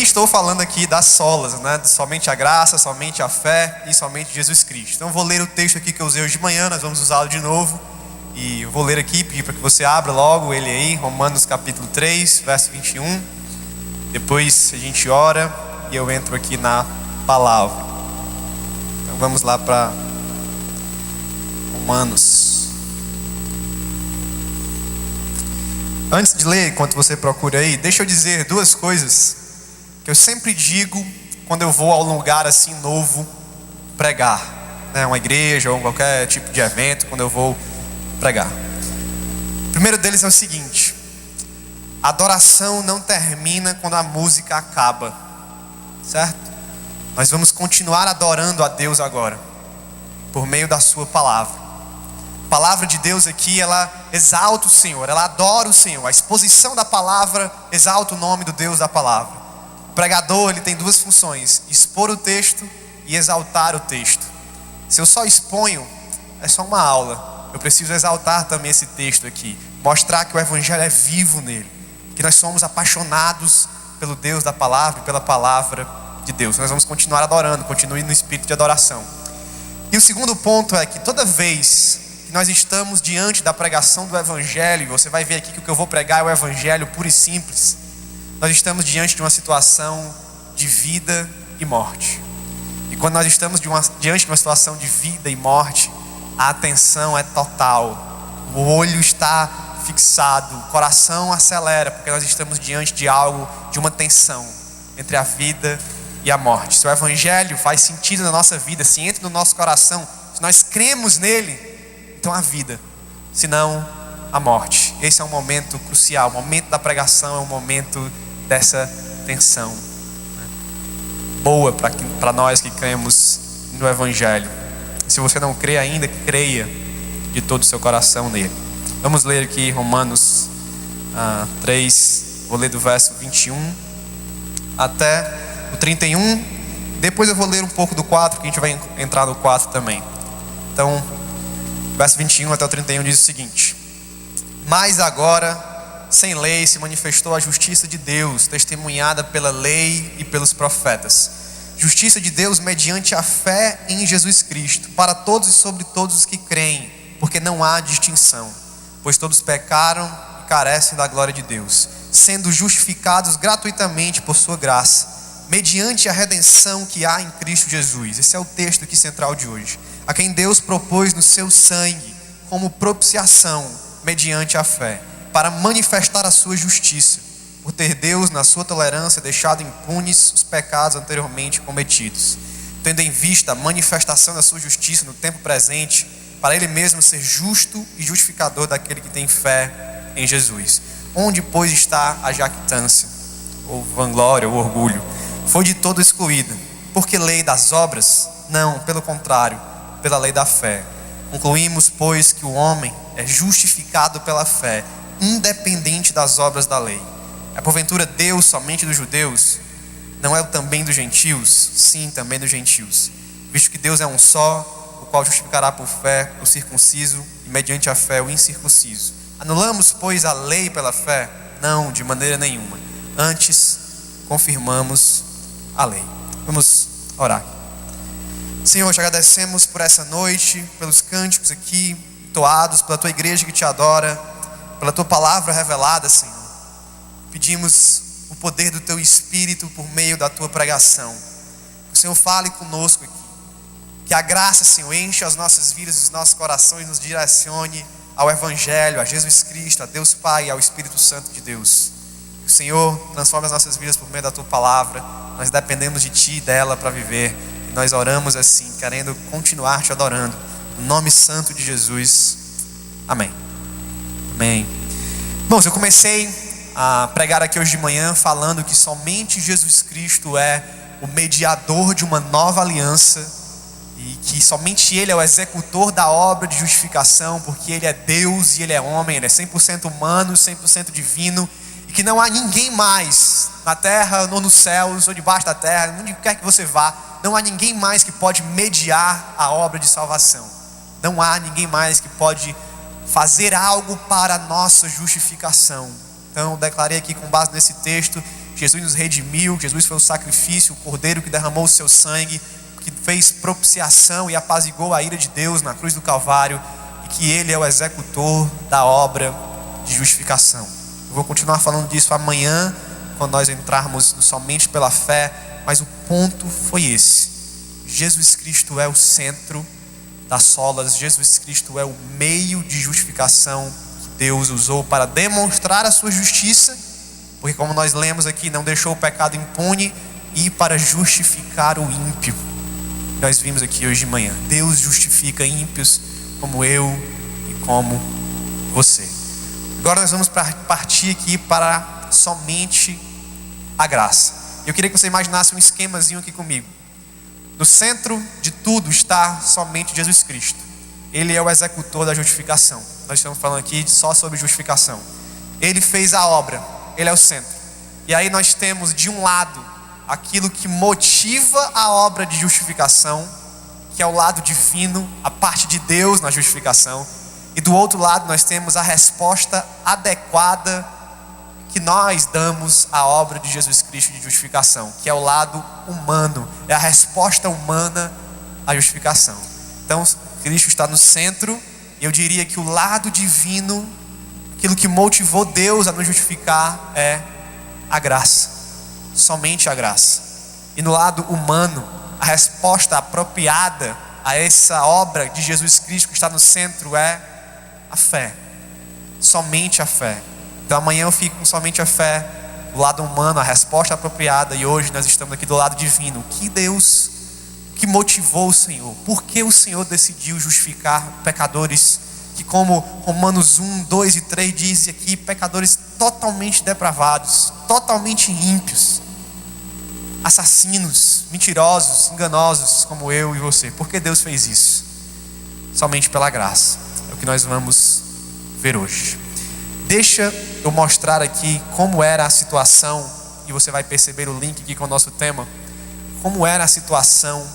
estou falando aqui das solas, né? Somente a graça, somente a fé e somente Jesus Cristo. Então eu vou ler o texto aqui que eu usei hoje de manhã, nós vamos usá-lo de novo. E eu vou ler aqui, pedir para que você abra logo ele aí, Romanos capítulo 3, verso 21. Depois a gente ora e eu entro aqui na palavra. Então vamos lá para Romanos. Antes de ler, enquanto você procura aí, deixa eu dizer duas coisas que eu sempre digo quando eu vou a um lugar assim novo pregar, né? Uma igreja ou qualquer tipo de evento, quando eu vou pregar. O primeiro deles é o seguinte: a adoração não termina quando a música acaba, certo? Nós vamos continuar adorando a Deus agora, por meio da sua palavra. A palavra de Deus aqui, ela exalta o Senhor, ela adora o Senhor. A exposição da palavra exalta o nome do Deus da palavra. O pregador, ele tem duas funções: expor o texto e exaltar o texto. Se eu só exponho, é só uma aula. Eu preciso exaltar também esse texto aqui, mostrar que o evangelho é vivo nele, que nós somos apaixonados pelo Deus da palavra e pela palavra de Deus. Nós vamos continuar adorando, continue no espírito de adoração. E o segundo ponto é que toda vez que nós estamos diante da pregação do evangelho, você vai ver aqui que o que eu vou pregar é o evangelho puro e simples. Nós estamos diante de uma situação de vida e morte. E quando nós estamos diante de uma situação de vida e morte, a atenção é total. O olho está fixado, o coração acelera, porque nós estamos diante de algo, de uma tensão entre a vida e a morte. Se o evangelho faz sentido na nossa vida, se entra no nosso coração, se nós cremos nele, então a vida, senão a morte. Esse é um momento crucial. O momento da pregação é um momento dessa tensão, né? Boa para nós que cremos no evangelho. Se você não crê ainda, creia de todo o seu coração nele. Vamos ler aqui Romanos 3, vou ler do verso 21 até o 31. Depois eu vou ler um pouco do 4, que a gente vai entrar no 4 também. Então, verso 21 até o 31 diz o seguinte: mas agora, sem lei, se manifestou a justiça de Deus, testemunhada pela lei e pelos profetas. Justiça de Deus mediante a fé em Jesus Cristo, para todos e sobre todos os que creem, porque não há distinção, pois todos pecaram e carecem da glória de Deus, sendo justificados gratuitamente por sua graça, mediante a redenção que há em Cristo Jesus. Esse é o texto aqui central de hoje. A quem Deus propôs no seu sangue como propiciação mediante a fé, para manifestar a sua justiça, por ter Deus na sua tolerância deixado impunes os pecados anteriormente cometidos, tendo em vista a manifestação da sua justiça no tempo presente, para ele mesmo ser justo e justificador daquele que tem fé em Jesus. Onde, pois, está a jactância, ou vanglória, ou orgulho? Foi de todo excluída. Porque lei das obras? Não, pelo contrário, pela lei da fé. Concluímos, pois, que o homem é justificado pela fé, independente das obras da lei. É porventura Deus somente dos judeus? Não é o também dos gentios? Sim, também dos gentios. Visto que Deus é um só, o qual justificará por fé o circunciso e mediante a fé o incircunciso. Anulamos, pois, a lei pela fé? Não, de maneira nenhuma. Antes, confirmamos a lei. Vamos orar. Senhor, te agradecemos por essa noite, pelos cânticos aqui toados, pela tua igreja que te adora, pela tua palavra revelada, Senhor. Pedimos o poder do teu Espírito por meio da tua pregação. Que o Senhor fale conosco aqui. Que a graça, Senhor, enche as nossas vidas e os nossos corações e nos direcione ao Evangelho, a Jesus Cristo, a Deus Pai e ao Espírito Santo de Deus. Que o Senhor transforme as nossas vidas por meio da tua palavra. Nós dependemos de ti e dela para viver. E nós oramos assim, querendo continuar te adorando. No nome santo de Jesus. Amém. Amém. Bom, eu comecei a pregar aqui hoje de manhã falando que somente Jesus Cristo é o mediador de uma nova aliança e que somente Ele é o executor da obra de justificação, porque Ele é Deus e Ele é homem, Ele é 100% humano, 100% divino, e que não há ninguém mais na terra, ou nos céus, ou debaixo da terra, onde quer que você vá, não há ninguém mais que pode mediar a obra de salvação. Não há ninguém mais que pode fazer algo para a nossa justificação. Então eu declarei aqui com base nesse texto: Jesus nos redimiu, Jesus foi o sacrifício, o cordeiro que derramou o seu sangue, que fez propiciação e apaziguou a ira de Deus na cruz do Calvário, e que Ele é o executor da obra de justificação. Eu vou continuar falando disso amanhã, quando nós entrarmos somente pela fé, mas o ponto foi esse: Jesus Cristo é o centro das solas, Jesus Cristo é o meio de justificação que Deus usou para demonstrar a sua justiça, porque, como nós lemos aqui, não deixou o pecado impune, e para justificar o ímpio. Nós vimos aqui hoje de manhã, Deus justifica ímpios como eu e como você. Agora nós vamos partir aqui para somente a graça. Eu queria que você imaginasse um esquemazinho aqui comigo. No centro de tudo está somente Jesus Cristo. Ele é o executor da justificação. Nós estamos falando aqui só sobre justificação. Ele fez a obra, Ele é o centro. E aí nós temos de um lado aquilo que motiva a obra de justificação, que é o lado divino, a parte de Deus na justificação. E do outro lado nós temos a resposta adequada que nós damos à obra de Jesus Cristo de justificação, que é o lado humano, é a resposta humana à justificação. Então Cristo está no centro, e eu diria que o lado divino, aquilo que motivou Deus a nos justificar, é a graça, somente a graça. E no lado humano, a resposta apropriada a essa obra de Jesus Cristo que está no centro é a fé, somente a fé. Então amanhã eu fico com somente a fé, o lado humano, a resposta apropriada, e hoje nós estamos aqui do lado divino. Que motivou o Senhor? Por que o Senhor decidiu justificar pecadores que, como Romanos 1, 2 e 3 diz aqui, pecadores totalmente depravados, totalmente ímpios, assassinos, mentirosos, enganosos como eu e você? Por que Deus fez isso? Somente pela graça. É o que nós vamos ver hoje. Deixa eu mostrar aqui como era a situação, e você vai perceber o link aqui com o nosso tema. Como era a situação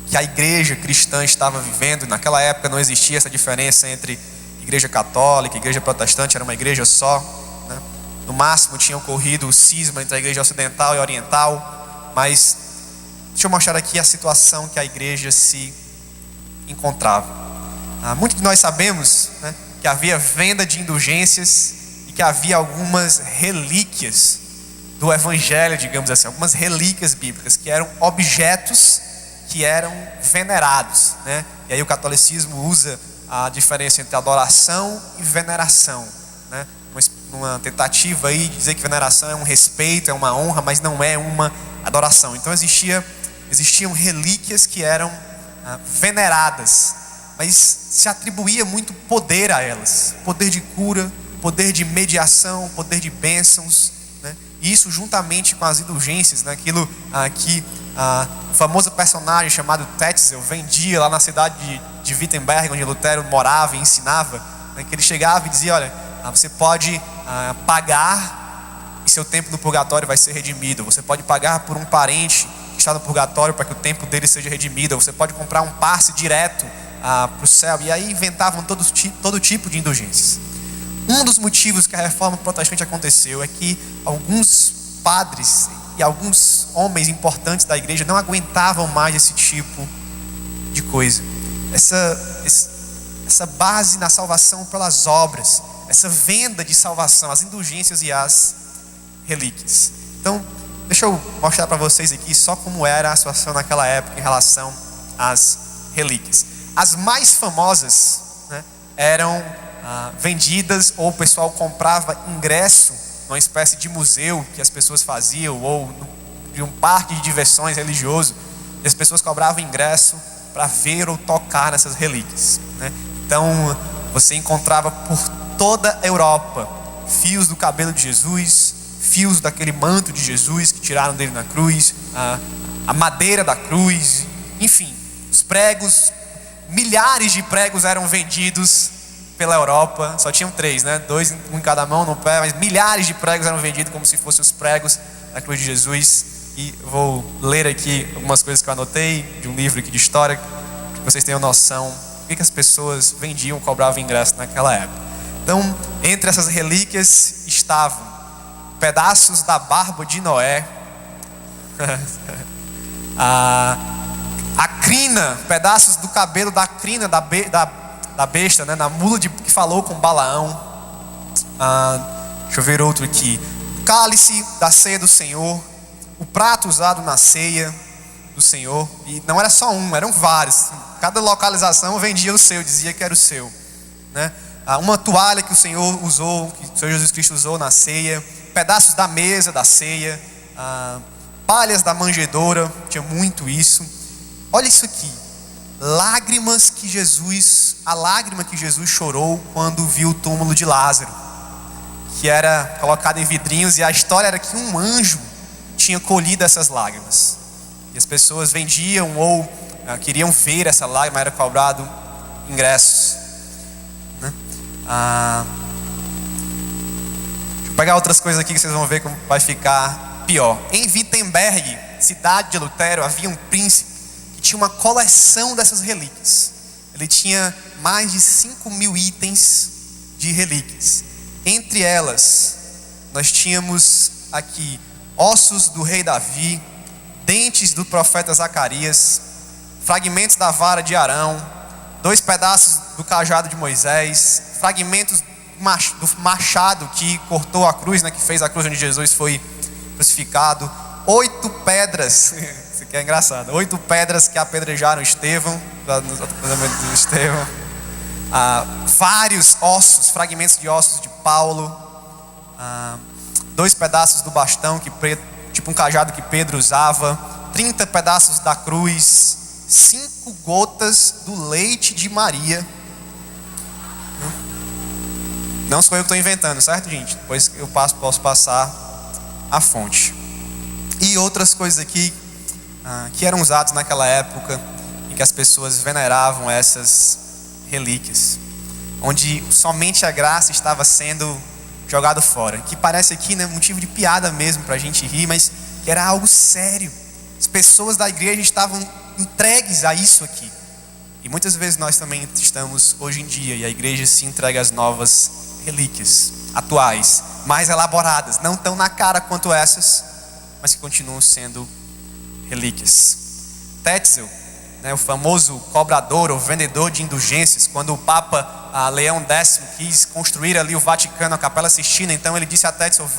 que a igreja cristã estava vivendo. Naquela época não existia essa diferença entre igreja católica e igreja protestante, era uma igreja só, né? No máximo tinha ocorrido o cisma entre a igreja ocidental e oriental. Mas deixa eu mostrar aqui a situação que a igreja se encontrava. Muito que nós sabemos, né, que havia venda de indulgências e que havia algumas relíquias do evangelho, digamos assim, algumas relíquias bíblicas que eram objetos que eram venerados, né? E aí o catolicismo usa a diferença entre adoração e veneração, né? Uma tentativa aí de dizer que veneração é um respeito, é uma honra, mas não é uma adoração. Então existiam relíquias que eram veneradas, mas se atribuía muito poder a elas, poder de cura, poder de mediação, poder de bênçãos, né? E isso juntamente com as indulgências, né? Aquilo que o famoso personagem chamado Tetzel vendia lá na cidade de Wittenberg, onde Lutero morava e ensinava, né? Que ele chegava e dizia: olha, você pode pagar e seu tempo no purgatório vai ser redimido. Você pode pagar por um parente que está no purgatório para que o tempo dele seja redimido. Você pode comprar um passe direto para o céu. E aí inventavam todo tipo de indulgências. Um dos motivos que a reforma protestante aconteceu é que alguns padres e alguns homens importantes da igreja não aguentavam mais esse tipo de coisa. Essa base na salvação pelas obras, essa venda de salvação, as indulgências e as relíquias. Então, deixa eu mostrar para vocês aqui só como era a situação naquela época em relação às relíquias. As mais famosas, né, eram vendidas, ou o pessoal comprava ingresso numa espécie de museu que as pessoas faziam, ou de um parque de diversões religioso, e as pessoas cobravam ingresso para ver ou tocar nessas relíquias, né? Então você encontrava por toda a Europa fios do cabelo de Jesus, fios daquele manto de Jesus que tiraram dele na cruz, a madeira da cruz, enfim, os pregos, milhares de pregos eram vendidos pela Europa. Só tinham 3, né? 2 em cada mão no pé, mas milhares de pregos eram vendidos como se fossem os pregos da cruz de Jesus. E vou ler aqui algumas coisas que eu anotei de um livro aqui de história, para que vocês tenham noção do que as pessoas vendiam, cobravam ingresso naquela época. Então, entre essas relíquias estavam pedaços da barba de Noé, a crina, pedaços do cabelo da crina da besta, né, na mula que falou com Balaão. Deixa eu ver outro aqui. O cálice da ceia do Senhor, o prato usado na ceia do Senhor. E não era só um, eram vários. Cada localização vendia o seu, dizia que era o seu, né? Uma toalha que o Senhor usou, que o Senhor Jesus Cristo usou na ceia, pedaços da mesa da ceia, palhas da manjedoura, tinha muito isso. Olha isso aqui, a lágrima que Jesus chorou quando viu o túmulo de Lázaro, que era colocado em vidrinhos, e a história era que um anjo tinha colhido essas lágrimas, e as pessoas vendiam ou queriam ver essa lágrima, era cobrado ingressos, né? Deixa eu pegar outras coisas aqui que vocês vão ver como vai ficar pior. Em Wittenberg, cidade de Lutero, havia um príncipe que tinha uma coleção dessas relíquias. Ele tinha mais de 5.000 itens de relíquias. Entre elas, nós tínhamos aqui ossos do rei Davi, dentes do profeta Zacarias, fragmentos da vara de Arão, 2 pedaços do cajado de Moisés, fragmentos do machado que cortou a cruz, né, que fez a cruz onde Jesus foi crucificado, 8 pedras, isso aqui é engraçado, 8 pedras que apedrejaram Estevão, vários ossos, fragmentos de ossos de Paulo, 2 pedaços do bastão, tipo um cajado que Pedro usava, 30 pedaços da cruz, 5 gotas do leite de Maria. Não sou eu que estou inventando, certo, gente? Depois eu posso passar a fonte. E outras coisas aqui que eram usadas naquela época, em que as pessoas veneravam essas relíquias, onde somente a graça estava sendo jogado fora, que parece aqui, né, motivo de piada mesmo para a gente rir, mas que era algo sério. As pessoas da igreja estavam entregues a isso aqui, e muitas vezes nós também estamos hoje em dia, e a igreja se entrega às novas relíquias atuais, mais elaboradas, não tão na cara quanto essas, mas que continuam sendo relíquias. Tetzel, né, o famoso cobrador ou vendedor de indulgências, quando o Papa Leão X quis construir ali o Vaticano, a Capela Sistina, então ele disse a Tetzel: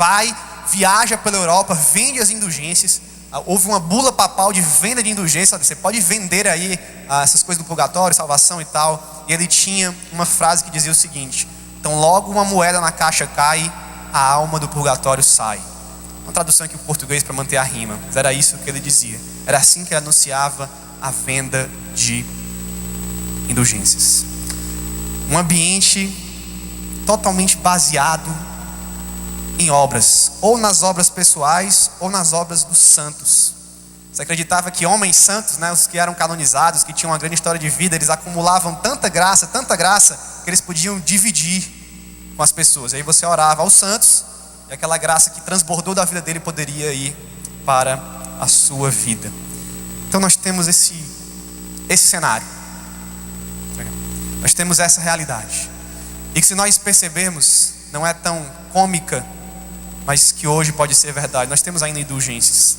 viaja pela Europa, vende as indulgências. Houve uma bula papal de venda de indulgência, você pode vender aí essas coisas do purgatório, salvação e tal. E ele tinha uma frase que dizia o seguinte: então logo uma moeda na caixa cai, a alma do purgatório sai. Uma tradução aqui para o português para manter a rima, mas era isso que ele dizia. Era assim que ele anunciava a venda de indulgências. Um ambiente totalmente baseado em obras, ou nas obras pessoais, ou nas obras dos santos. Você acreditava que homens santos, né, os que eram canonizados, que tinham uma grande história de vida, eles acumulavam tanta graça, que eles podiam dividir com as pessoas. E aí você orava aos santos, e aquela graça que transbordou da vida dele poderia ir para a sua vida. Então nós temos esse cenário. Nós temos essa realidade. E que, se nós percebermos, não é tão cômica, mas que hoje pode ser verdade. Nós temos ainda indulgências,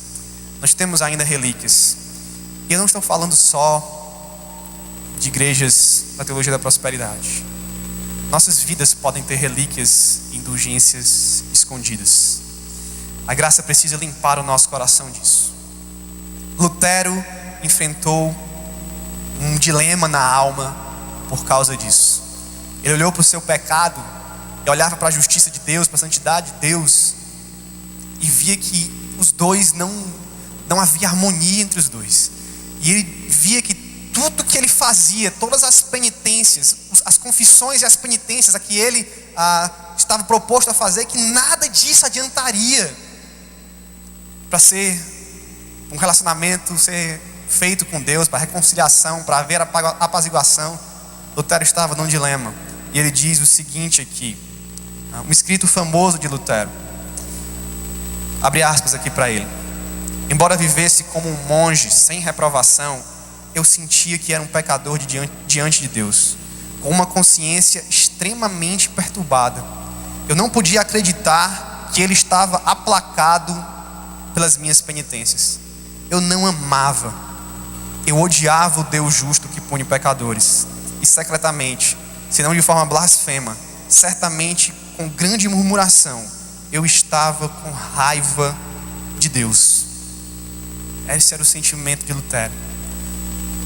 nós temos ainda relíquias. E eu não estou falando só de igrejas da teologia da prosperidade. Nossas vidas podem ter relíquias e indulgências escondidas. A graça precisa limpar o nosso coração disso. Lutero enfrentou um dilema na alma por causa disso. Ele olhou para o seu pecado e olhava para a justiça de Deus, para a santidade de Deus, e via que os dois não havia harmonia entre os dois. E ele via que tudo que ele fazia, todas as penitências, as confissões e as penitências a que ele estava proposto a fazer, que nada disso adiantaria para ser um relacionamento ser feito com Deus, para reconciliação, para haver apaziguação. Lutero estava num dilema, e ele diz o seguinte aqui, um escrito famoso de Lutero, abre aspas aqui para ele: embora vivesse como um monge sem reprovação, eu sentia que era um pecador diante de Deus, com uma consciência extremamente perturbada. Eu não podia acreditar que ele estava aplacado pelas minhas penitências. Eu não amava, eu odiava o Deus justo que pune pecadores, e secretamente, se não de forma blasfema, certamente com grande murmuração, eu estava com raiva de Deus. Esse era o sentimento de Lutero,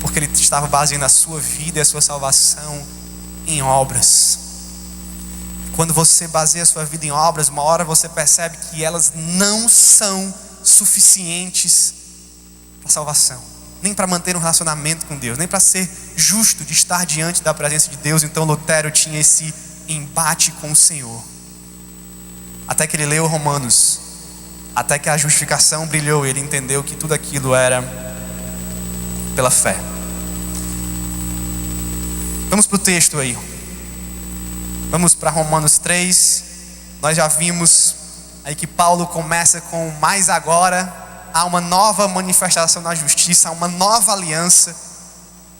porque ele estava baseando a sua vida e a sua salvação em obras. Quando você baseia a sua vida em obras, uma hora você percebe que elas não são suficientes para a salvação, nem para manter um relacionamento com Deus, nem para ser justo de estar diante da presença de Deus. Então Lutero tinha esse embate com o Senhor, até que ele leu Romanos, até que a justificação brilhou e ele entendeu que tudo aquilo era pela fé. Vamos para o texto aí. Vamos para Romanos 3. Nós já vimos aí que Paulo começa com mas agora há uma nova manifestação da justiça, há uma nova aliança.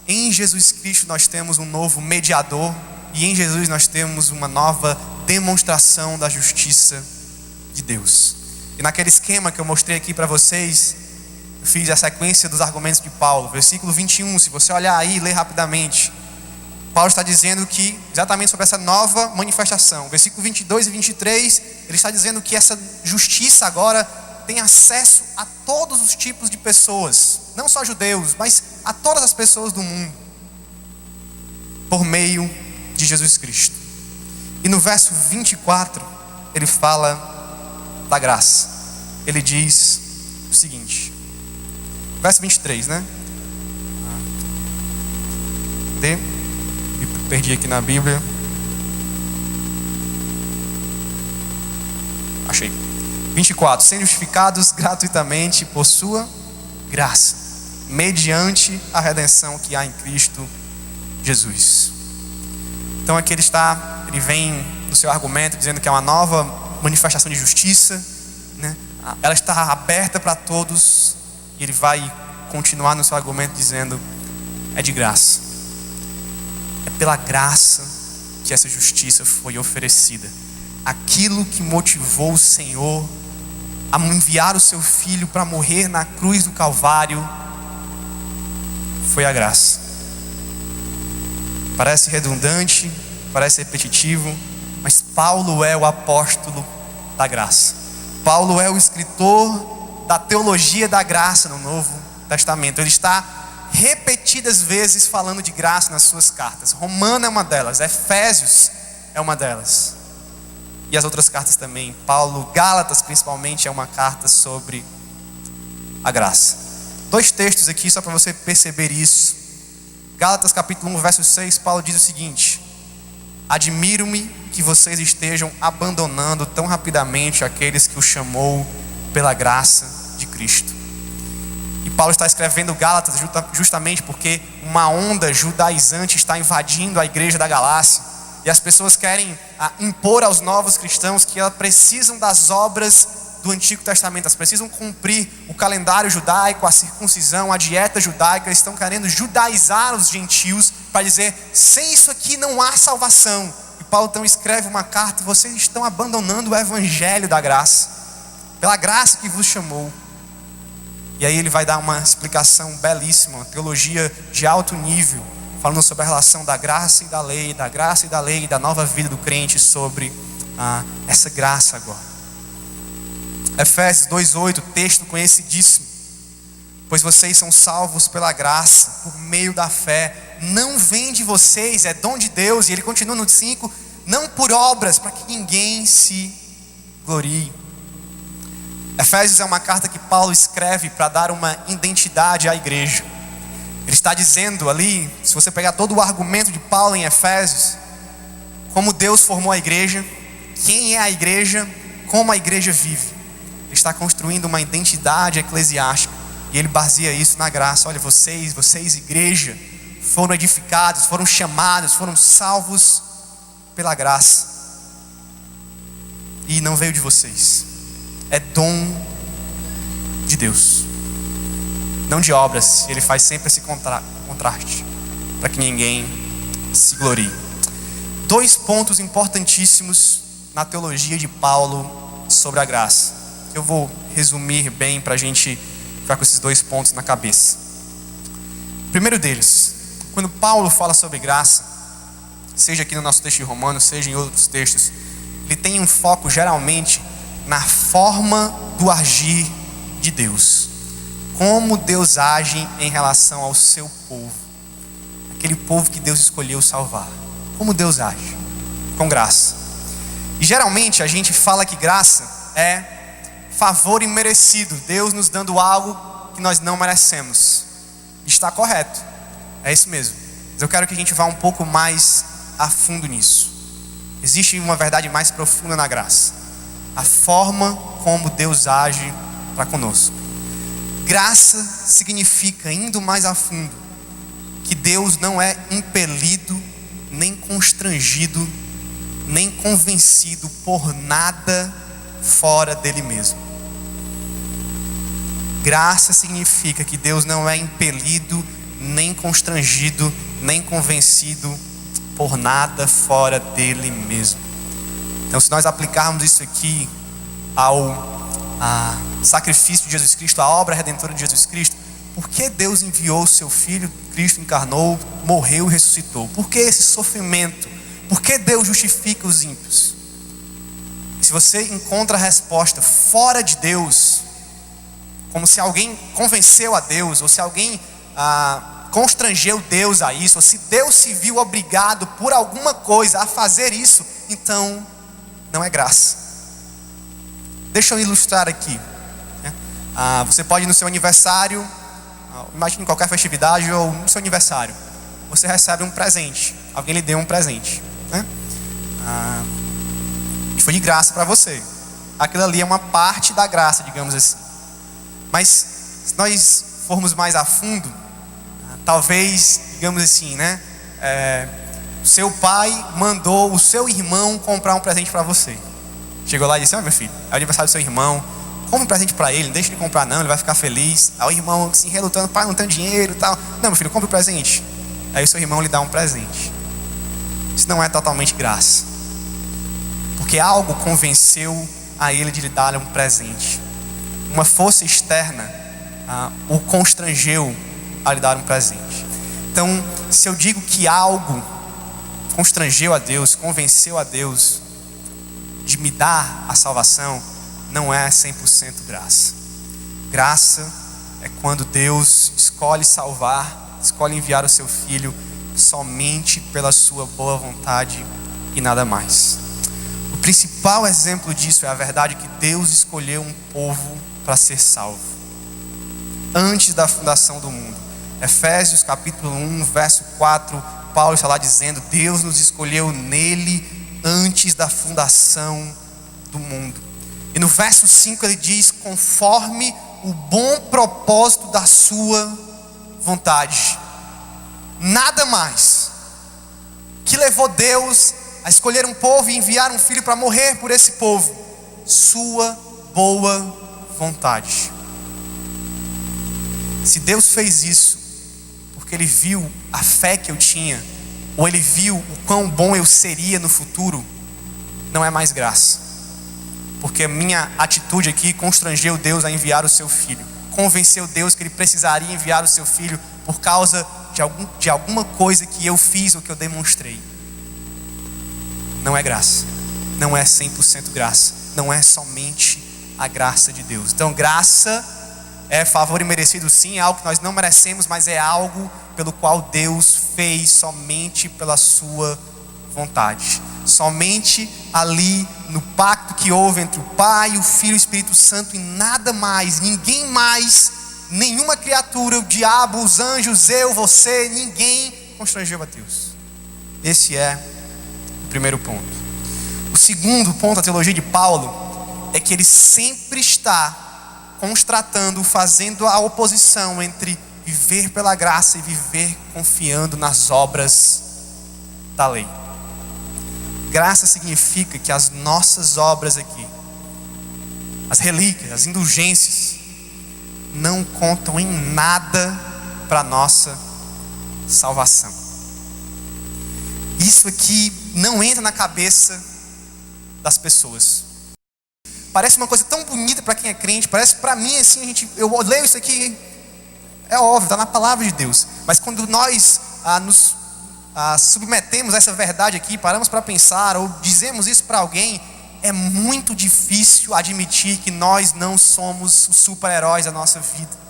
Em Jesus Cristo nós temos um novo mediador, e em Jesus nós temos uma nova demonstração da justiça de Deus. E naquele esquema que eu mostrei aqui para vocês, eu fiz a sequência dos argumentos de Paulo. Versículo 21, se você olhar aí e ler rapidamente, Paulo está dizendo que, exatamente sobre essa nova manifestação. Versículo 22 e 23, ele está dizendo que essa justiça agora tem acesso a todos os tipos de pessoas, não só judeus, mas a todas as pessoas do mundo, por meio de Jesus Cristo. E no verso 24, ele fala da graça. Ele diz o seguinte, verso 23, né? Me perdi aqui na Bíblia. Achei. 24, sendo justificados gratuitamente por sua graça, mediante a redenção que há em Cristo Jesus. Então aqui ele vem no seu argumento dizendo que é uma nova manifestação de justiça, né? Ela está aberta para todos, e ele vai continuar no seu argumento dizendo: é de graça, é pela graça que essa justiça foi oferecida. Aquilo que motivou o Senhor a enviar o seu Filho para morrer na cruz do Calvário foi a graça. Parece redundante, parece repetitivo, mas Paulo é o apóstolo da graça. Paulo é o escritor da teologia da graça no Novo Testamento. Ele está repetidas vezes falando de graça nas suas cartas. Romano é uma delas, Efésios é uma delas, e as outras cartas também. Paulo, Gálatas principalmente, é uma carta sobre a graça. 2 textos aqui só para você perceber isso. Gálatas capítulo 1, verso 6, Paulo diz o seguinte: admiro-me que vocês estejam abandonando tão rapidamente aqueles que o chamou pela graça de Cristo. E Paulo está escrevendo Gálatas justamente porque uma onda judaizante está invadindo a igreja da Galácia, e as pessoas querem impor aos novos cristãos que elas precisam das obras do Antigo Testamento, elas precisam cumprir o calendário judaico, a circuncisão, a dieta judaica. Eles estão querendo judaizar os gentios para dizer: sem isso aqui não há salvação. E Paulo então escreve uma carta: vocês estão abandonando o evangelho da graça, pela graça que vos chamou. E aí ele vai dar uma explicação belíssima, uma teologia de alto nível, falando sobre a relação da graça e da lei, da graça e da lei, da nova vida do crente sobre essa graça agora. Efésios 2:8, texto conhecidíssimo: pois vocês são salvos pela graça, por meio da fé, não vem de vocês, é dom de Deus. E ele continua no 5, não por obras, para que ninguém se glorie. Efésios é uma carta que Paulo escreve para dar uma identidade à igreja. Ele está dizendo ali, se você pegar todo o argumento de Paulo em Efésios, como Deus formou a igreja, quem é a igreja, como a igreja vive. Ele está construindo uma identidade eclesiástica, e ele baseia isso na graça. Olha, vocês igreja, foram edificados, foram chamados, foram salvos pela graça, e não veio de vocês, é dom de Deus, não de obras. Ele faz sempre esse contraste, para que ninguém se glorie. 2 pontos importantíssimos na teologia de Paulo sobre a graça. Eu vou resumir bem para a gente ficar com esses 2 pontos na cabeça. O primeiro deles, quando Paulo fala sobre graça, seja aqui no nosso texto de Romanos, seja em outros textos, ele tem um foco geralmente na forma do agir de Deus. Como Deus age em relação ao seu povo. Aquele povo que Deus escolheu salvar. Como Deus age? Com graça. E geralmente a gente fala que graça é favor imerecido. Deus nos dando algo que nós não merecemos. Está correto. É isso mesmo. Mas eu quero que a gente vá um pouco mais a fundo nisso. Existe uma verdade mais profunda na graça. A forma como Deus age para conosco. Graça significa, indo mais a fundo, que Deus não é impelido, nem constrangido, nem convencido por nada fora dele mesmo. Graça significa que Deus não é impelido, nem constrangido, nem convencido por nada fora dele mesmo. Então, se nós aplicarmos isso aqui ao sacrifício de Jesus Cristo, a obra redentora de Jesus Cristo, por que Deus enviou o seu Filho? Cristo encarnou, morreu e ressuscitou. Por que esse sofrimento? Por que Deus justifica os ímpios? Se você encontra a resposta fora de Deus, como se alguém convenceu a Deus, ou se alguém constrangeu Deus a isso, ou se Deus se viu obrigado por alguma coisa a fazer isso, então não é graça. Deixa eu ilustrar aqui. Você pode ir no seu aniversário, imagine qualquer festividade ou no seu aniversário, você recebe um presente, alguém lhe deu um presente, né? E foi de graça para você. Aquilo ali é uma parte da graça, digamos assim. Mas se nós formos mais a fundo, talvez, digamos assim, né? Seu pai mandou o seu irmão comprar um presente para você. Chegou lá e disse: meu filho, é o aniversário do seu irmão, compra um presente para ele, não deixa ele comprar não, ele vai ficar feliz. Aí o irmão assim relutando: pai, não tenho dinheiro e tal. Não, meu filho, compra o presente. Aí o seu irmão lhe dá um presente. Isso não é totalmente graça, porque algo convenceu a ele de lhe dar um presente. Uma força externa o constrangeu a lhe dar um presente. Então, se eu digo que algo constrangeu a Deus, convenceu a Deus de me dar a salvação, não é 100% graça. Graça é quando Deus escolhe salvar, escolhe enviar o seu Filho somente pela sua boa vontade e nada mais. O principal exemplo disso é a verdade que Deus escolheu um povo para ser salvo antes da fundação do mundo. Efésios capítulo 1, verso 4, Paulo está lá dizendo: Deus nos escolheu nele antes da fundação do mundo. E no verso 5 ele diz: conforme o bom propósito da sua vontade. Nada mais. Que levou Deus a escolher um povo e enviar um filho para morrer por esse povo? Sua boa vontade. Se Deus fez isso porque Ele viu a fé que eu tinha, ou Ele viu o quão bom eu seria no futuro, não é mais graça. Porque a minha atitude aqui constrangeu Deus a enviar o seu Filho, convenceu Deus que Ele precisaria enviar o seu Filho por causa de alguma coisa que eu fiz ou que eu demonstrei. Não é graça. Não é 100% graça. Não é somente a graça de Deus. Então graça é favor imerecido, sim, é algo que nós não merecemos, mas é algo pelo qual Deus fez somente pela sua vontade. Somente ali no pacto que houve entre o Pai, o Filho e o Espírito Santo, e nada mais, ninguém mais, nenhuma criatura, o diabo, os anjos, eu, você, ninguém constrangeu a Deus. Esse é o primeiro ponto. O segundo ponto da teologia de Paulo é que ele sempre está constatando, fazendo a oposição entre viver pela graça e viver confiando nas obras da lei. Graça significa que as nossas obras aqui, as relíquias, as indulgências, não contam em nada para a nossa salvação. Isso aqui não entra na cabeça das pessoas. parece uma coisa tão bonita para quem é crente, parece para mim assim, eu leio isso aqui, é óbvio, está na palavra de Deus. Mas quando nós nos submetemos a essa verdade aqui, paramos para pensar ou dizemos isso para alguém, é muito difícil admitir que nós não somos os super-heróis da nossa vida.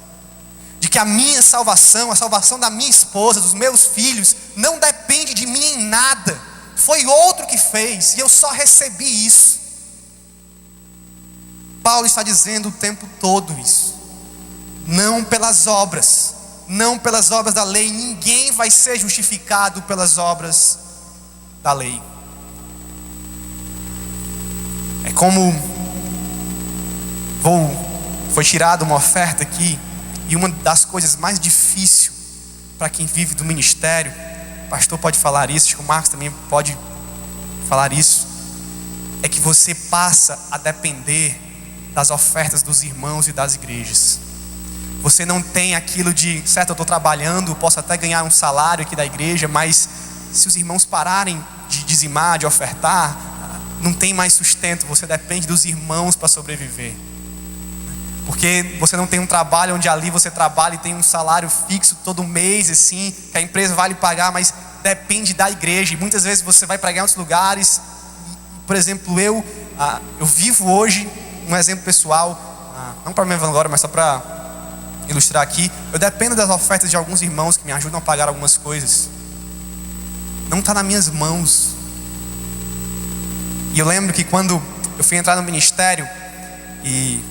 De que a minha salvação, a salvação da minha esposa, dos meus filhos, não depende de mim em nada. Foi outro que fez e eu só recebi isso. Paulo está dizendo o tempo todo isso. Não pelas obras, não pelas obras da lei. Ninguém vai ser justificado pelas obras da lei. É como foi tirada uma oferta aqui. E uma das coisas mais difíceis para quem vive do ministério, o pastor pode falar isso, acho que o Marcos também pode falar isso, é que você passa a depender das ofertas dos irmãos e das igrejas. Você não tem aquilo de, certo, eu estou trabalhando, posso até ganhar um salário aqui da igreja, mas se os irmãos pararem de dizimar, de ofertar, não tem mais sustento, você depende dos irmãos para sobreviver. Porque você não tem um trabalho onde ali você trabalha e tem um salário fixo todo mês, assim, que a empresa vai lhe pagar, mas depende da igreja. E muitas vezes você vai pregar em outros lugares. Por exemplo, eu vivo hoje, um exemplo pessoal, não para me vanglória, mas só para ilustrar aqui. Eu dependo das ofertas de alguns irmãos que me ajudam a pagar algumas coisas. Não está nas minhas mãos. E eu lembro que quando eu fui entrar no ministério, e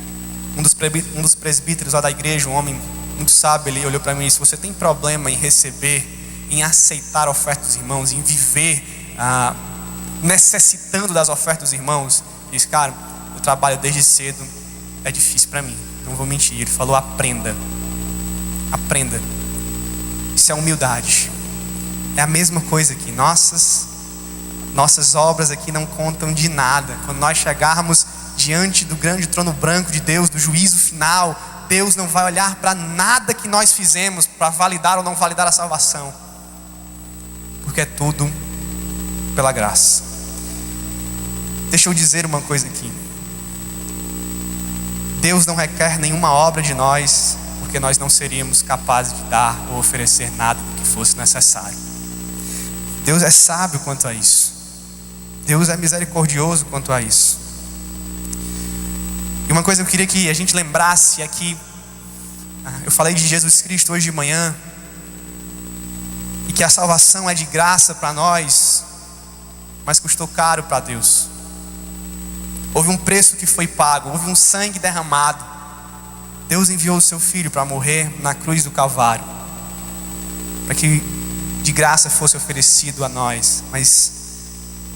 um dos presbíteros lá da igreja, um homem muito sábio, ele olhou para mim e disse: você tem problema em receber, em aceitar a oferta dos irmãos, em viver necessitando das ofertas dos irmãos? Ele disse: cara, eu trabalho desde cedo, é difícil para mim, não vou mentir. Ele falou: aprenda. Isso é humildade. É a mesma coisa aqui. Nossas obras aqui não contam de nada. Quando nós chegarmos diante do grande trono branco de Deus, do juízo final, Deus não vai olhar para nada que nós fizemos para validar ou não validar a salvação, porque é tudo pela graça. Deixa eu dizer uma coisa aqui: Deus não requer nenhuma obra de nós, porque nós não seríamos capazes de dar ou oferecer nada do que fosse necessário. Deus é sábio quanto a isso. Deus é misericordioso quanto a isso. E uma coisa que eu queria que a gente lembrasse é que eu falei de Jesus Cristo hoje de manhã, e que a salvação é de graça para nós, mas custou caro para Deus. Houve um preço que foi pago, houve um sangue derramado. Deus enviou o seu Filho para morrer na cruz do Calvário, para que de graça fosse oferecido a nós. Mas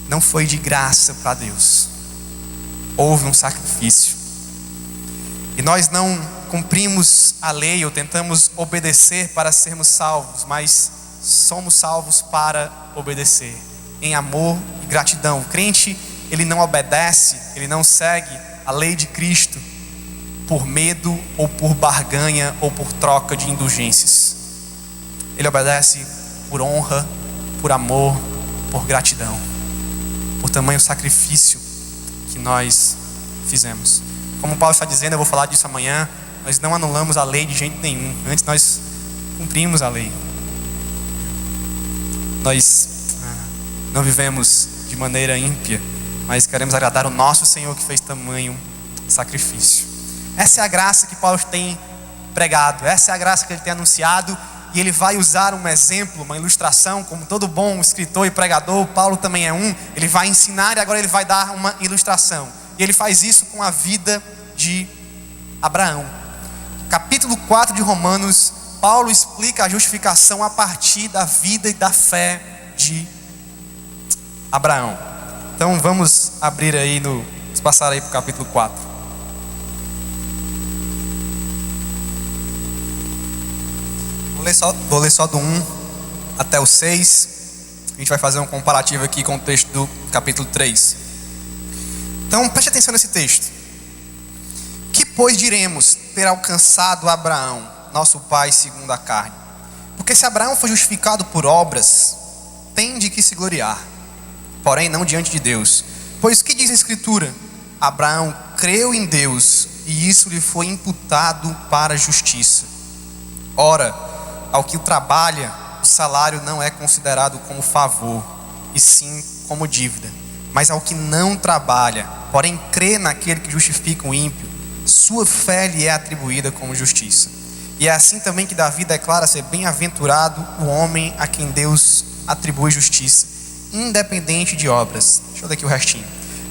não foi de graça para Deus, houve um sacrifício. E nós não cumprimos a lei ou tentamos obedecer para sermos salvos, mas somos salvos para obedecer, em amor e gratidão. O crente, ele não obedece, ele não segue a lei de Cristo por medo ou por barganha ou por troca de indulgências. Ele obedece por honra, por amor, por gratidão, por tamanho sacrifício que nós fizemos. Como Paulo está dizendo, eu vou falar disso amanhã, nós não anulamos a lei de jeito nenhum. Antes nós cumprimos a lei. Nós não vivemos de maneira ímpia, mas queremos agradar o nosso Senhor que fez tamanho sacrifício. Essa é a graça que Paulo tem pregado, essa é a graça que ele tem anunciado. E ele vai usar um exemplo, uma ilustração, como todo bom escritor e pregador, Paulo também é um. Ele vai ensinar e agora ele vai dar uma ilustração. E ele faz isso com a vida de Abraão. Capítulo 4 de Romanos, Paulo explica a justificação a partir da vida e da fé de Abraão. Então vamos abrir aí, vamos passar aí para o capítulo 4. Vou ler só do 1 até o 6. A gente vai fazer um comparativo aqui com o texto do capítulo 3. Então preste atenção nesse texto. Que pois diremos ter alcançado Abraão, nosso pai segundo a carne? Porque se Abraão foi justificado por obras, tem de que se gloriar, porém não diante de Deus. Pois que diz a Escritura? Abraão creu em Deus e isso lhe foi imputado para a justiça. Ora, ao que trabalha, o salário não é considerado como favor, e sim como dívida. Mas ao que não trabalha, porém crê naquele que justifica o ímpio, sua fé lhe é atribuída como justiça. E é assim também que Davi declara ser bem-aventurado o homem a quem Deus atribui justiça, independente de obras. Deixa eu ler aqui o restinho.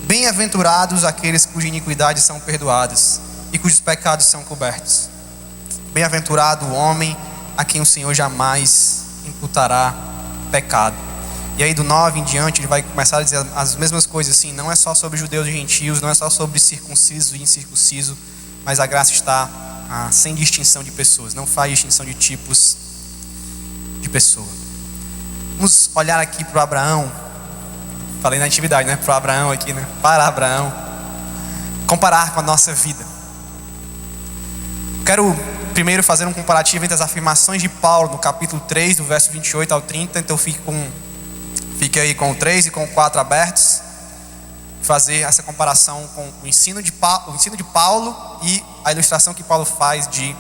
Bem-aventurados aqueles cujas iniquidades são perdoadas e cujos pecados são cobertos. Bem-aventurado o homem a quem o Senhor jamais imputará pecado. E aí do 9 em diante ele vai começar a dizer as mesmas coisas assim. Não é só sobre judeus e gentios, não é só sobre circunciso e incircunciso, mas a graça está sem distinção de pessoas, não faz distinção de tipos de pessoa. Vamos olhar aqui para Abraão. Falei na atividade, né? Para Abraão aqui, né? Para Abraão. Comparar com a nossa vida. Quero primeiro fazer um comparativo entre as afirmações de Paulo no capítulo 3, do verso 28 ao 30. Então fique aí com o 3 e com o 4 abertos. Fazer essa comparação com o ensino de Paulo e a ilustração que Paulo faz de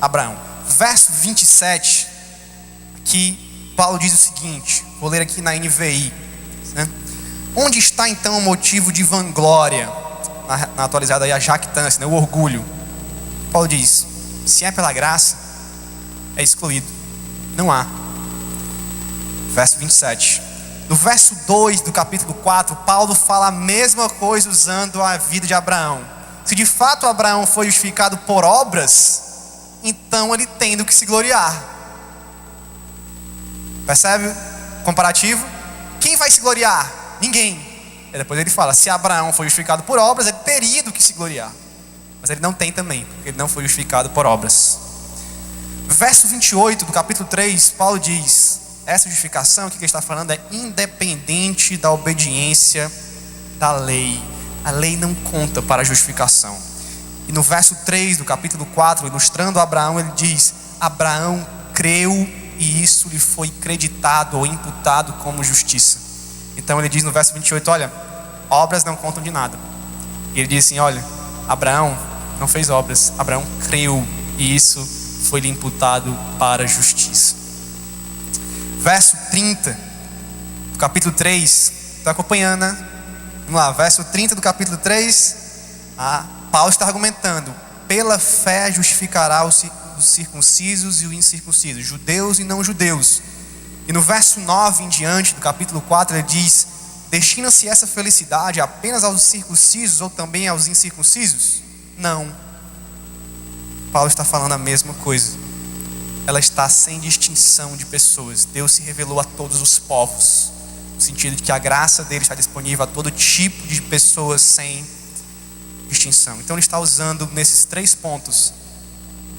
Abraão. Verso 27, aqui Paulo diz o seguinte, vou ler aqui na NVI, né? Onde está então o motivo de vanglória? Na atualizada aí a jactância, né? O orgulho. Paulo diz, se é pela graça, é excluído, não há. Verso 27. No verso 2 do capítulo 4, Paulo fala a mesma coisa usando a vida de Abraão. Se de fato Abraão foi justificado por obras, então ele tem do que se gloriar. Percebe o comparativo? Quem vai se gloriar? Ninguém. E depois ele fala, se Abraão foi justificado por obras, ele teria do que se gloriar. Mas ele não tem também, porque ele não foi justificado por obras. Verso 28 do capítulo 3, Paulo diz, essa justificação que ele está falando é independente da obediência da lei. A lei não conta para a justificação. E no verso 3 do capítulo 4, ilustrando Abraão, ele diz, Abraão creu e isso lhe foi creditado ou imputado como justiça. Então ele diz no verso 28, olha, obras não contam de nada. E ele diz assim, olha, Abraão não fez obras, Abraão creu e isso foi lhe imputado para a justiça. Verso 30 do capítulo 3, está acompanhando, né? Vamos lá, verso 30 do capítulo 3, Paulo está argumentando, pela fé justificará os circuncisos e os incircuncisos, judeus e não judeus. E no verso 9 em diante do capítulo 4 ele diz, destina-se essa felicidade apenas aos circuncisos ou também aos incircuncisos? Não. Paulo está falando a mesma coisa. Ela está sem distinção de pessoas. Deus se revelou a todos os povos, no sentido de que a graça dele está disponível a todo tipo de pessoas sem distinção. Então ele está usando nesses 3 pontos.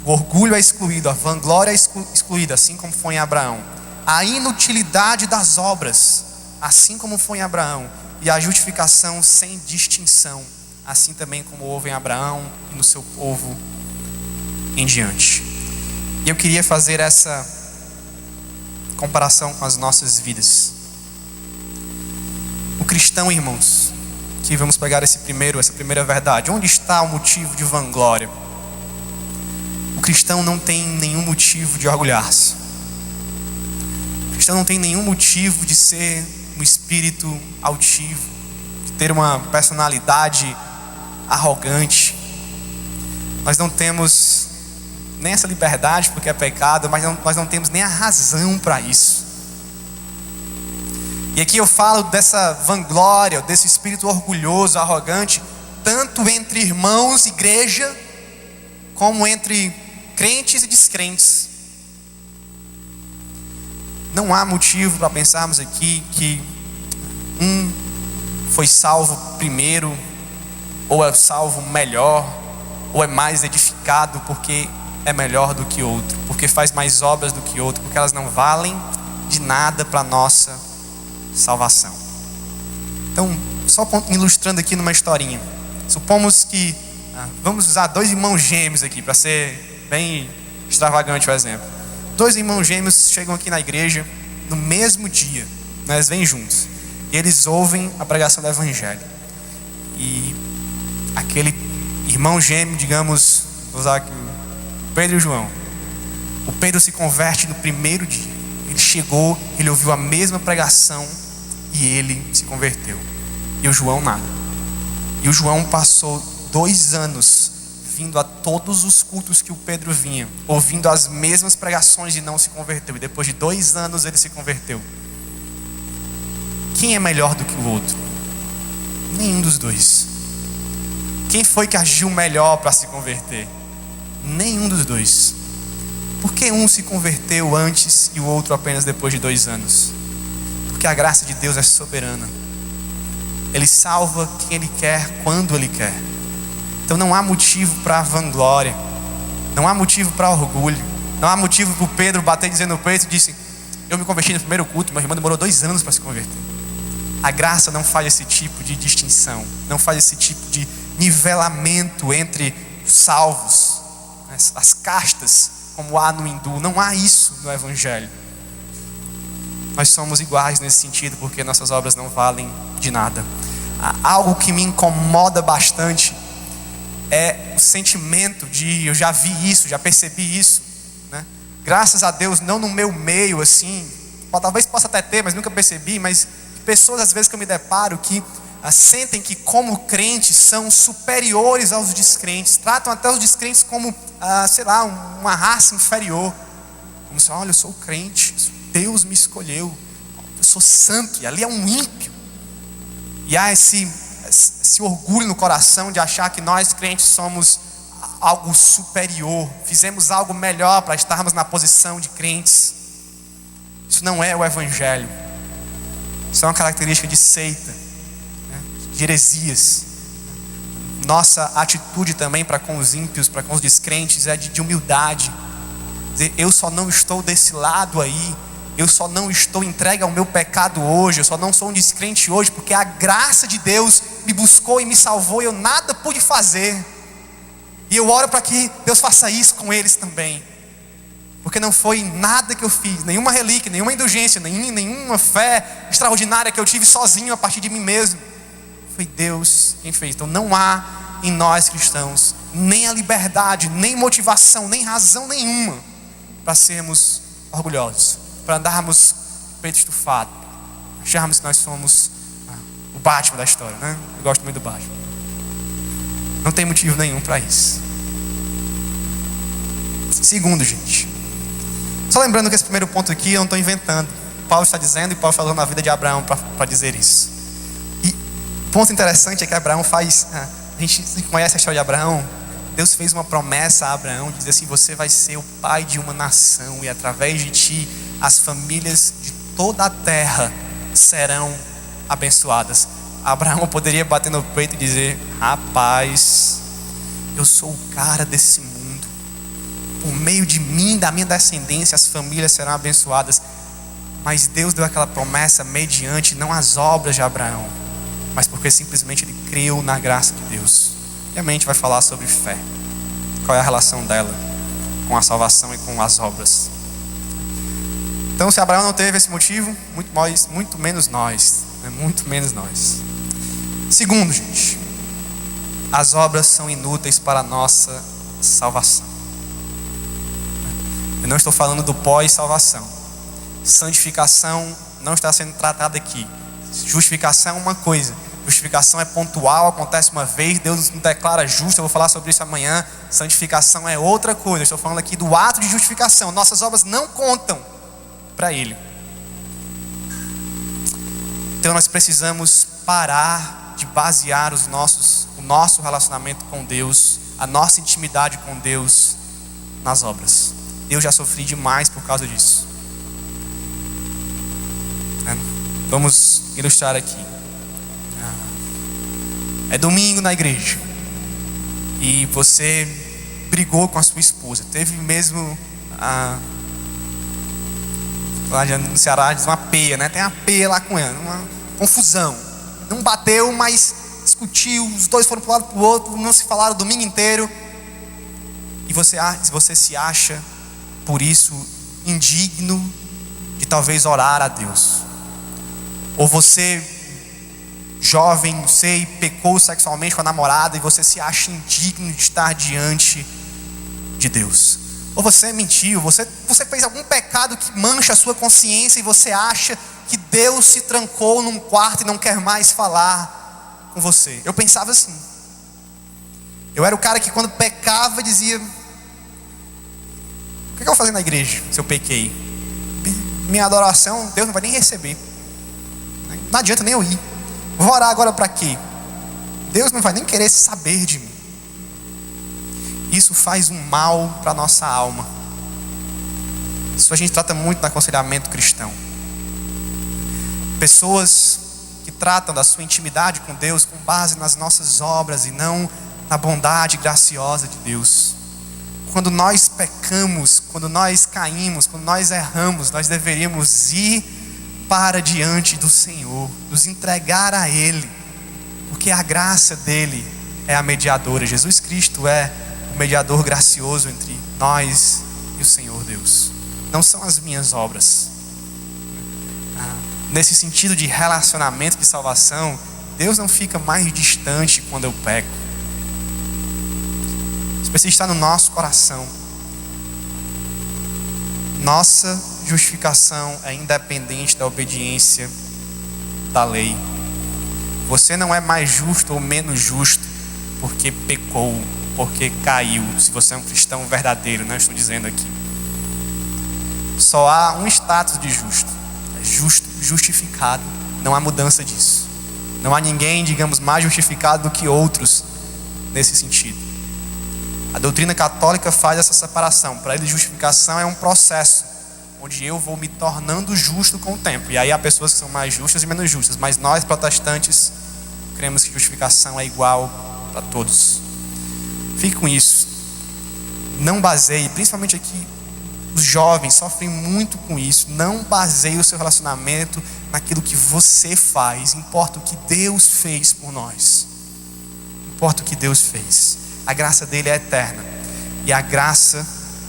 O orgulho é excluído, a vanglória é excluída, assim como foi em Abraão. A inutilidade das obras, assim como foi em Abraão. E a justificação sem distinção, assim também como houve em Abraão e no seu povo em diante. E eu queria fazer essa comparação com as nossas vidas. O cristão, irmãos, que vamos pegar essa primeira verdade. Onde está o motivo de vanglória? O cristão não tem nenhum motivo de orgulhar-se. O cristão não tem nenhum motivo de ser um espírito altivo, de ter uma personalidade arrogante. Nós não temos nem essa liberdade porque é pecado, mas nós não temos nem a razão para isso. E aqui eu falo dessa vanglória, desse espírito orgulhoso, arrogante, tanto entre irmãos, igreja, como entre crentes e descrentes. Não há motivo para pensarmos aqui que um foi salvo primeiro, ou é salvo melhor, ou é mais edificado porque é melhor do que outro, porque faz mais obras do que outro, porque elas não valem de nada para a nossa salvação. Então, só ilustrando aqui numa historinha. Supomos que vamos usar 2 irmãos gêmeos aqui, para ser bem extravagante o exemplo. 2 irmãos gêmeos chegam aqui na igreja no mesmo dia, né? Eles vêm juntos e eles ouvem a pregação do evangelho. E aquele irmão gêmeo, digamos, vou usar aqui, Pedro e João. O Pedro se converte no primeiro dia. Ele chegou, ele ouviu a mesma pregação e ele se converteu. E o João nada. E o João passou 2 anos vindo a todos os cultos que o Pedro vinha, ouvindo as mesmas pregações e não se converteu. E depois de 2 anos ele se converteu. Quem é melhor do que o outro? Nenhum dos dois. Quem foi que agiu melhor para se converter? Nenhum dos dois. Por que um se converteu antes e o outro apenas depois de 2 anos? Porque a graça de Deus é soberana. Ele salva quem Ele quer, quando Ele quer. Então não há motivo para vanglória, não há motivo para orgulho, não há motivo para o Pedro bater dizendo no peito e disse: eu me converti no primeiro culto, meu irmão demorou 2 anos para se converter. A graça não faz esse tipo de distinção, não faz esse tipo de nivelamento entre os salvos, as castas, como há no hindu. Não há isso no Evangelho. Nós somos iguais nesse sentido, porque nossas obras não valem de nada. Algo que me incomoda bastante é o sentimento de: eu já vi isso, já percebi isso, né? Graças a Deus, não no meu meio assim, talvez possa até ter, mas nunca percebi. Mas pessoas às vezes que eu me deparo que sentem que como crentes são superiores aos descrentes, tratam até os descrentes como, sei lá, uma raça inferior, como se: olha, eu sou crente, Deus me escolheu, eu sou santo, e ali é um ímpio. E há esse orgulho no coração de achar que nós crentes somos algo superior, fizemos algo melhor para estarmos na posição de crentes. Isso não é o Evangelho. Isso é uma característica de seita, né? De heresias. Nossa atitude também para com os ímpios, para com os descrentes, é de humildade. Dizer: eu só não estou desse lado aí, eu só não estou entregue ao meu pecado hoje, eu só não sou um descrente hoje porque a graça de Deus me buscou e me salvou e eu nada pude fazer. E eu oro para que Deus faça isso com eles também, porque não foi nada que eu fiz, nenhuma relíquia, nenhuma indulgência, nenhuma fé extraordinária que eu tive sozinho a partir de mim mesmo. Foi Deus quem fez. Então não há em nós cristãos nem a liberdade, nem motivação, nem razão nenhuma para sermos orgulhosos, para andarmos peito estufado, acharmos que nós somos o Batman da história, né? Eu gosto muito do Batman. Não tem motivo nenhum para isso. Segundo, gente, só lembrando que esse primeiro ponto aqui eu não estou inventando. Paulo está dizendo, e Paulo está usando a vida de Abraão para dizer isso. E o ponto interessante é que Abraão faz... A gente conhece a história de Abraão. Deus fez uma promessa a Abraão de dizer assim: você vai ser o pai de uma nação, e através de ti as famílias de toda a terra serão abençoadas. Abraão poderia bater no peito e dizer: rapaz, eu sou o cara desse mundo, por meio de mim, da minha descendência, as famílias serão abençoadas. Mas Deus deu aquela promessa mediante não as obras de Abraão, mas porque simplesmente ele creu na graça de Deus. E a mente vai falar sobre fé. Qual é a relação dela com a salvação e com as obras? Então, se Abraão não teve esse motivo, muito menos nós, né? Muito menos nós. Segundo, gente, as obras são inúteis para a nossa salvação. Eu não estou falando do pós-salvação. Santificação não está sendo tratada aqui. Justificação é uma coisa. Justificação é pontual, acontece uma vez, Deus nos declara justo. Eu vou falar sobre isso amanhã. Santificação é outra coisa. Eu estou falando aqui do ato de justificação. Nossas obras não contam para Ele. Então nós precisamos parar de basear o nosso relacionamento com Deus, a nossa intimidade com Deus nas obras. Eu já sofri demais por causa disso. Vamos ilustrar aqui. É domingo na igreja e você brigou com a sua esposa. Teve mesmo lá no Ceará diz uma peia, né? Tem uma peia lá com ela, uma confusão. Não bateu, mas discutiu. Os dois foram para um lado para o outro, não se falaram o domingo inteiro. E você se acha por isso indigno de talvez orar a Deus. Ou você jovem, não sei, pecou sexualmente com a namorada e você se acha indigno de estar diante de Deus. Ou você mentiu, você fez algum pecado que mancha a sua consciência e você acha que Deus se trancou num quarto e não quer mais falar com você. Eu pensava assim. Eu era o cara que quando pecava dizia: o que eu vou fazer na igreja se eu pequei? Minha adoração Deus não vai nem receber. Não adianta nem eu ir. Vou orar agora para quê? Deus não vai nem querer saber de mim. Isso faz um mal para a nossa alma. Isso a gente trata muito no aconselhamento cristão. Pessoas que tratam da sua intimidade com Deus com base nas nossas obras e não na bondade graciosa de Deus. Quando nós pecamos, quando nós caímos, quando nós erramos, nós deveríamos ir para diante do Senhor, nos entregar a Ele, porque a graça dele é a mediadora. Jesus Cristo é o mediador gracioso entre nós e o Senhor Deus. Não são as minhas obras. Nesse sentido de relacionamento de salvação, Deus não fica mais distante quando eu peco. Isso precisa estar no nosso coração. Nossa justificação é independente da obediência da lei. Você não é mais justo ou menos justo porque pecou, porque caiu. Se você é um cristão verdadeiro, não estou dizendo aqui. Só há um status de justo. É justo, justificado. Não há mudança disso. Não há ninguém, digamos, mais justificado do que outros nesse sentido. A doutrina católica faz essa separação. Para eles, justificação é um processo onde eu vou me tornando justo com o tempo. E aí há pessoas que são mais justas e menos justas. Mas nós, protestantes, cremos que justificação é igual para todos. Fique com isso. Não baseie, principalmente aqui, os jovens sofrem muito com isso. Não baseie o seu relacionamento naquilo que você faz. Importa o que Deus fez por nós. Importa o que Deus fez. A graça dele é eterna. E a graça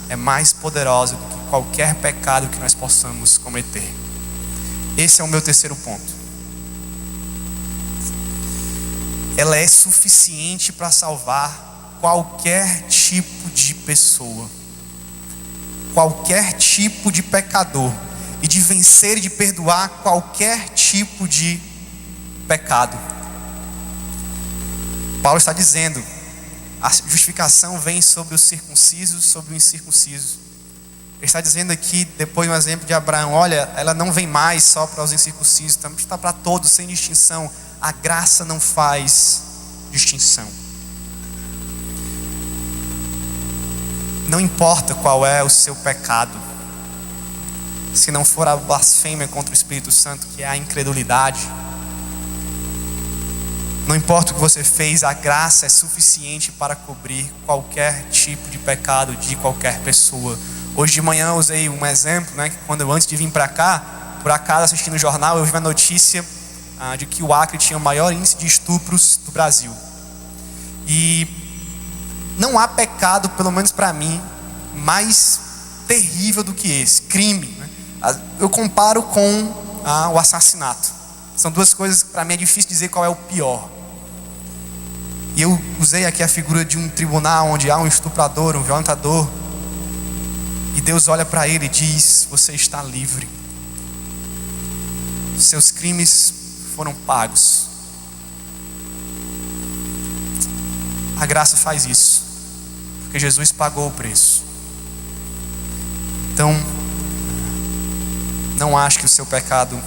é mais poderosa do que qualquer pecado que nós possamos cometer. Esse é o meu terceiro ponto. Ela é suficiente para salvar qualquer tipo de pessoa, qualquer tipo de pecador, e de vencer e de perdoar qualquer tipo de pecado. Paulo está dizendo: a justificação vem sobre os circuncisos, sobre o incircunciso. Ele está dizendo aqui, depois no exemplo de Abraão: olha, ela não vem mais só para os incircuncisos, também está para todos, sem distinção. A graça não faz distinção. Não importa qual é o seu pecado, se não for a blasfêmia contra o Espírito Santo, que é a incredulidade. Não importa o que você fez, a graça é suficiente para cobrir qualquer tipo de pecado de qualquer pessoa. Hoje de manhã eu usei um exemplo, que quando eu, antes de vir para cá, por acaso assistindo o jornal, eu vi uma notícia de que o Acre tinha o maior índice de estupros do Brasil. E não há pecado, pelo menos para mim, mais terrível do que esse, crime. Eu comparo com o assassinato. São duas coisas que para mim é difícil dizer qual é o pior. E eu usei aqui a figura de um tribunal onde há um estuprador, um violentador, e Deus olha para ele e diz: você está livre. Seus crimes foram pagos. A graça faz isso, porque Jesus pagou o preço. Então, não acho que o seu pecado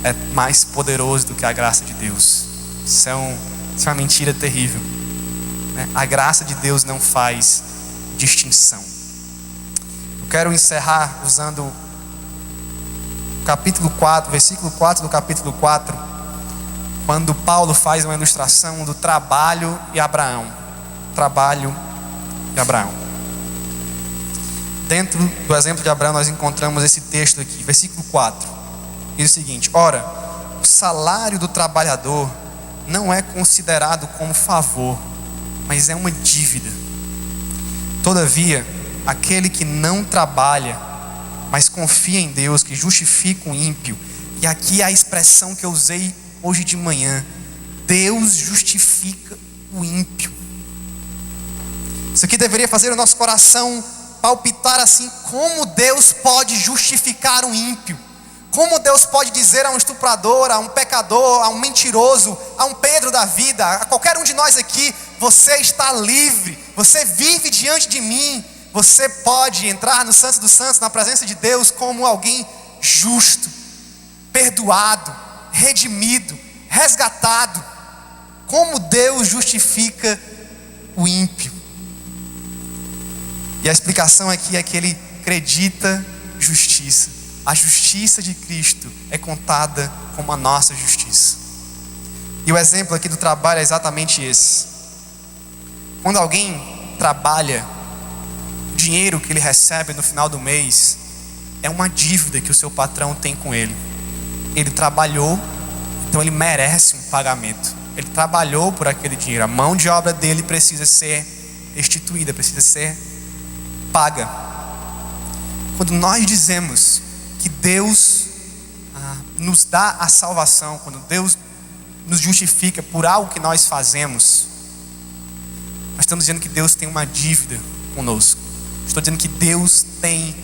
é mais poderoso do que a graça de Deus. Isso é uma mentira terrível. A graça de Deus não faz distinção. Eu quero encerrar usando o capítulo 4, versículo 4 do capítulo 4, quando Paulo faz uma ilustração do trabalho e Abraão. Trabalho e Abraão. Dentro do exemplo de Abraão nós encontramos esse texto aqui, versículo 4. Diz o seguinte: ora, o salário do trabalhador não é considerado como favor, mas é uma dívida. Todavia, aquele que não trabalha, mas confia em Deus, que justifica o ímpio, e aqui é a expressão que eu usei hoje de manhã: Deus justifica o ímpio. Isso aqui deveria fazer o nosso coração palpitar assim: como Deus pode justificar um ímpio? Como Deus pode dizer a um estuprador, a um pecador, a um mentiroso, a um Pedro da vida, a qualquer um de nós aqui: você está livre, você vive diante de mim, você pode entrar no Santo dos Santos, na presença de Deus, como alguém justo, perdoado, redimido, resgatado. Como Deus justifica o ímpio? E a explicação aqui é que Ele acredita justiça. A justiça de Cristo é contada como a nossa justiça. E o exemplo aqui do trabalho é exatamente esse. Quando alguém trabalha, o dinheiro que ele recebe no final do mês é uma dívida que o seu patrão tem com ele. Ele trabalhou, então ele merece um pagamento. Ele trabalhou por aquele dinheiro. A mão de obra dele precisa ser restituída, precisa ser paga. Quando nós dizemos que Deus nos dá a salvação, quando Deus nos justifica por algo que nós fazemos, nós estamos dizendo que Deus tem uma dívida conosco. Estou dizendo que Deus tem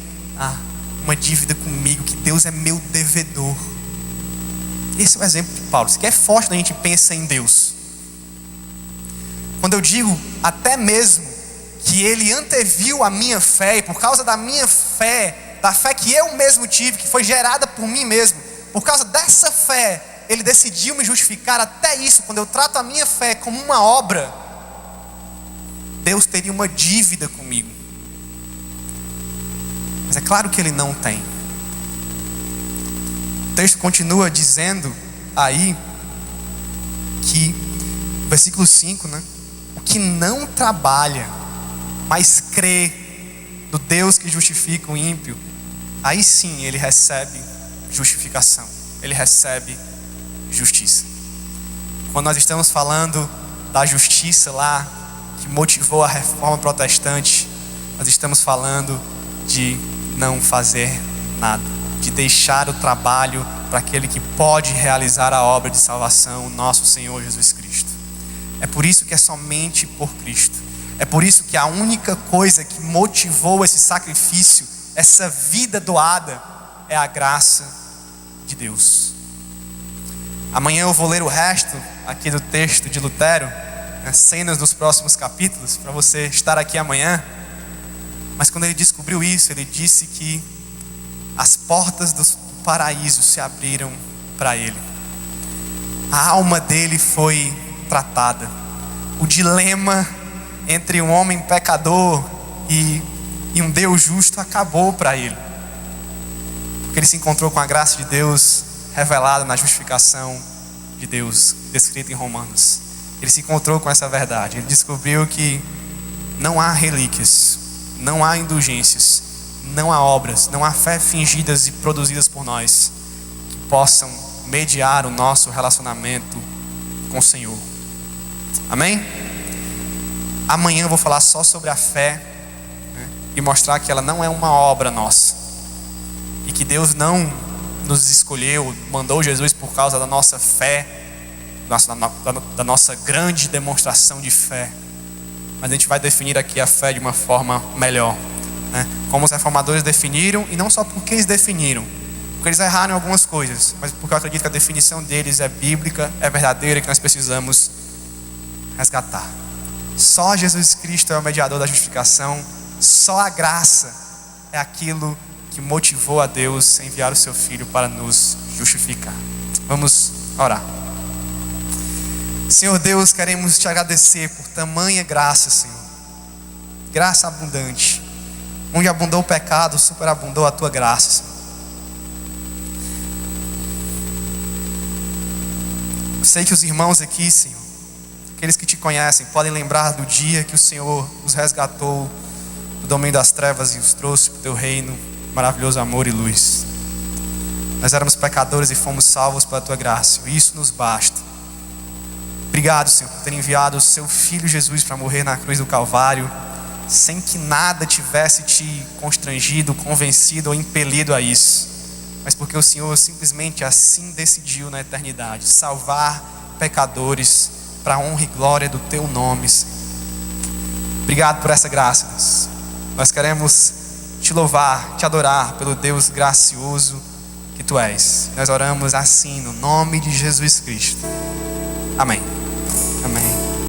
uma dívida comigo, que Deus é meu devedor. Esse é o exemplo de Paulo. Isso aqui é forte quando a gente pensa em Deus. Quando eu digo até mesmo que Ele anteviu a minha fé, e por causa da minha fé, da fé que eu mesmo tive, que foi gerada por mim mesmo, por causa dessa fé, Ele decidiu me justificar. Até isso, quando eu trato a minha fé como uma obra, Deus teria uma dívida comigo. Mas é claro que Ele não tem. O texto continua dizendo aí que, versículo 5, o que não trabalha, mas crê no Deus que justifica o ímpio, aí sim ele recebe justificação, ele recebe justiça. Quando nós estamos falando da justiça lá, que motivou a reforma protestante, nós estamos falando de não fazer nada, de deixar o trabalho para aquele que pode realizar a obra de salvação, nosso Senhor Jesus Cristo. É por isso que é somente por Cristo. É por isso que a única coisa que motivou esse sacrifício, essa vida doada, é a graça de Deus. Amanhã eu vou ler o resto aqui do texto de Lutero, cenas dos próximos capítulos, para você estar aqui amanhã. Mas quando ele descobriu isso, ele disse que as portas do paraíso se abriram para ele. A alma dele foi tratada. O dilema entre um homem pecador e um Deus justo acabou para ele, porque ele se encontrou com a graça de Deus revelada na justificação de Deus, descrita em Romanos. Ele se encontrou com essa verdade. Ele descobriu que não há relíquias, não há indulgências, não há obras, não há fé fingidas e produzidas por nós que possam mediar o nosso relacionamento com o Senhor. Amém? Amanhã eu vou falar só sobre a fé, e mostrar que ela não é uma obra nossa, e que Deus não nos escolheu, mandou Jesus por causa da nossa fé, da nossa grande demonstração de fé. Mas a gente vai definir aqui a fé de uma forma melhor, como os reformadores definiram, e não só porque eles definiram, porque eles erraram em algumas coisas, mas porque eu acredito que a definição deles é bíblica, é verdadeira, e que nós precisamos resgatar. Só Jesus Cristo é o mediador da justificação. Só a graça é aquilo que motivou a Deus a enviar o seu Filho para nos justificar. Vamos orar. Senhor Deus, queremos te agradecer por tamanha graça, Senhor. Graça abundante. Onde abundou o pecado, superabundou a tua graça, Senhor. Eu sei que os irmãos aqui, Senhor, aqueles que te conhecem, podem lembrar do dia que o Senhor os resgatou do domínio das trevas e os trouxe para o teu reino, maravilhoso amor e luz. Nós éramos pecadores e fomos salvos pela tua graça, e isso nos basta. Obrigado, Senhor, por ter enviado o seu Filho Jesus para morrer na cruz do Calvário, sem que nada tivesse te constrangido, convencido ou impelido a isso. mas porque o Senhor simplesmente assim decidiu na eternidade, salvar pecadores para a honra e glória do Teu nome, Senhor. Obrigado por essa graça, Deus. Nós queremos Te louvar, Te adorar pelo Deus gracioso que Tu és. Nós oramos assim no nome de Jesus Cristo. Amém. Amém.